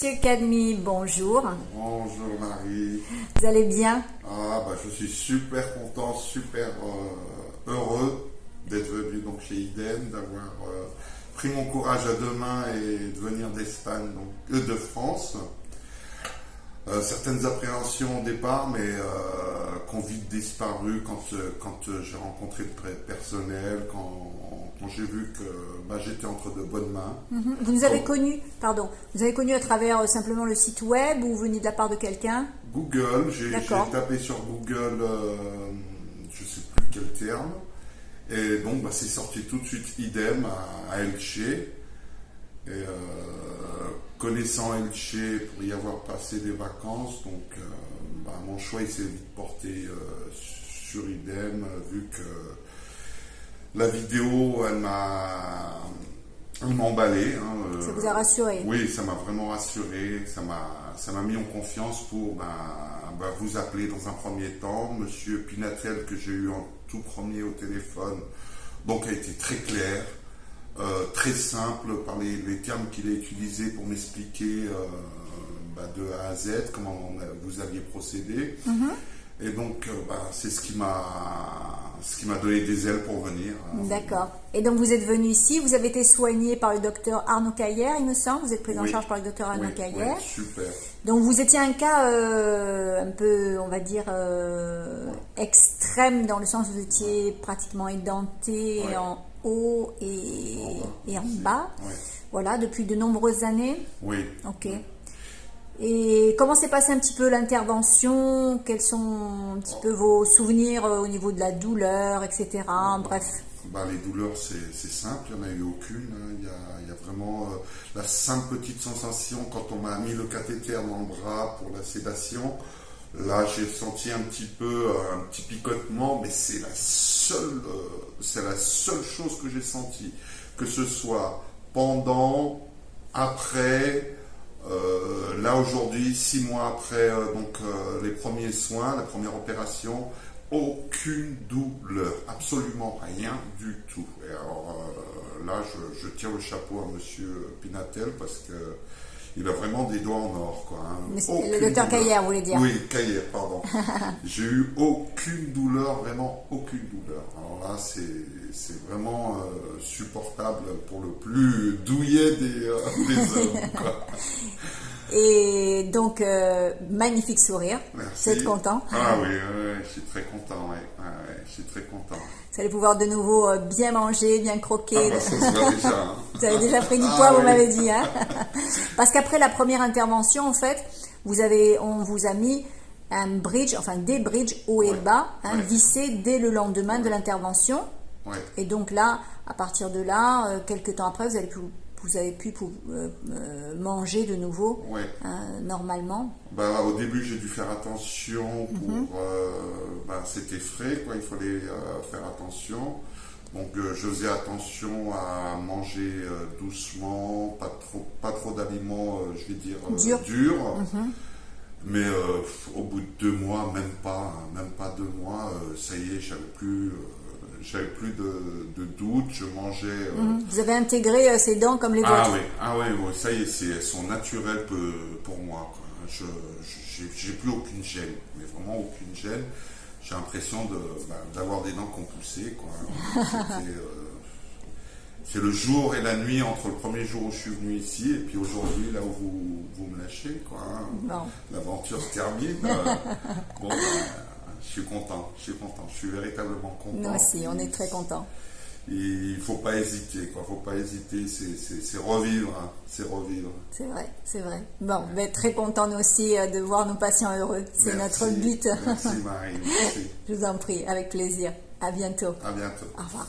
Monsieur Cadmy, bonjour. Bonjour Marie. Vous allez bien? Je suis super content, super heureux d'être venu donc chez Idem, d'avoir pris mon courage à deux mains et de venir d'Espagne, donc de France. Certaines appréhensions au départ, mais qui ont vite disparu quand j'ai rencontré le personnel, quand j'ai vu que j'étais entre de bonnes mains. Vous nous avez connus, vous avez connu à travers simplement le site web ou vous veniez de la part de quelqu'un? Google, j'ai tapé sur Google, je ne sais plus quel terme, et donc c'est sorti tout de suite Idem à Elche. Et connaissant Elche pour y avoir passé des vacances, donc mon choix il s'est vite porté sur Idem, vu que la vidéo elle m'a emballé. Ça vous a rassuré? Oui, ça m'a vraiment rassuré, ça m'a mis en confiance pour vous appeler dans un premier temps. Monsieur Pinatel, que j'ai eu en tout premier au téléphone, donc a été très clair. Très simple par les termes qu'il a utilisés pour m'expliquer de A à Z comment vous aviez procédé. Et donc c'est ce qui m'a donné des ailes pour venir. D'accord. Et donc vous êtes venu ici, vous avez été soigné par le docteur Arnaud Caillère, il me semble. Vous êtes pris en charge par le docteur Arnaud Caillère. Oui, super. Donc vous étiez un cas un peu, on va dire, extrême, dans le sens où vous étiez pratiquement édenté en haut et en bas. Oui. Voilà, depuis de nombreuses années. Oui. Ok. Et comment s'est passée un petit peu l'intervention? Quels sont un petit peu vos souvenirs au niveau de la douleur, etc. Bref. Les douleurs, c'est simple, il n'y en a eu aucune. Il y a vraiment la simple petite sensation quand on m'a mis le cathéter dans le bras pour la sédation. Là, j'ai senti un petit picotement, mais c'est la seule chose que j'ai sentie. Que ce soit pendant, après, là aujourd'hui, 6 mois après les premiers soins, la première opération, aucune douleur, absolument rien du tout. Et alors là, je tire le chapeau à Monsieur Pinatel parce que il a vraiment des doigts en or, quoi. Le docteur Caillère, vous voulez dire? Oui, Caillère, pardon. J'ai eu aucune douleur, vraiment aucune douleur. Alors là, c'est vraiment supportable pour le plus douillet des hommes, quoi. Et donc, magnifique sourire. Merci. Vous êtes content? Ah oui, je suis très content, je suis très content. Vous allez pouvoir de nouveau bien manger, bien croquer. Ça se voit déjà. Hein. Vous avez déjà pris du poids, vous m'avez dit. Hein. Parce qu'après la première intervention, en fait, on vous a mis un bridge, enfin des bridges haut et bas, vissés dès le lendemain de l'intervention. Ouais. Et donc là, à partir de là, quelques temps après, vous avez pu manger de nouveau normalement. Au début, j'ai dû faire attention pour... c'était frais, quoi. Il fallait faire attention. Donc, je faisais attention à manger doucement, pas trop d'aliments, je vais dire, durs. Mais au bout de 2 mois, même pas 2 mois, ça y est, j'avais plus de doute, je mangeais... Vous avez intégré ces dents comme les vôtres? Ah oui, ça y est, elles sont naturelles pour moi, quoi. J'ai plus aucune gêne, mais vraiment aucune gêne. J'ai l'impression d'avoir des dents qui ont poussé, quoi. C'est le jour et la nuit entre le premier jour où je suis venu ici et puis aujourd'hui, là où vous me lâchez, quoi. Bon. L'aventure se termine. Je suis content, je suis véritablement content. Nous aussi, on est très contents. Il ne faut pas hésiter, quoi. Faut pas hésiter, c'est revivre, hein. C'est revivre. C'est vrai. Bon, très content nous aussi de voir nos patients heureux. C'est notre but. Merci Marie, merci. Je vous en prie, avec plaisir. À bientôt. À bientôt. Au revoir.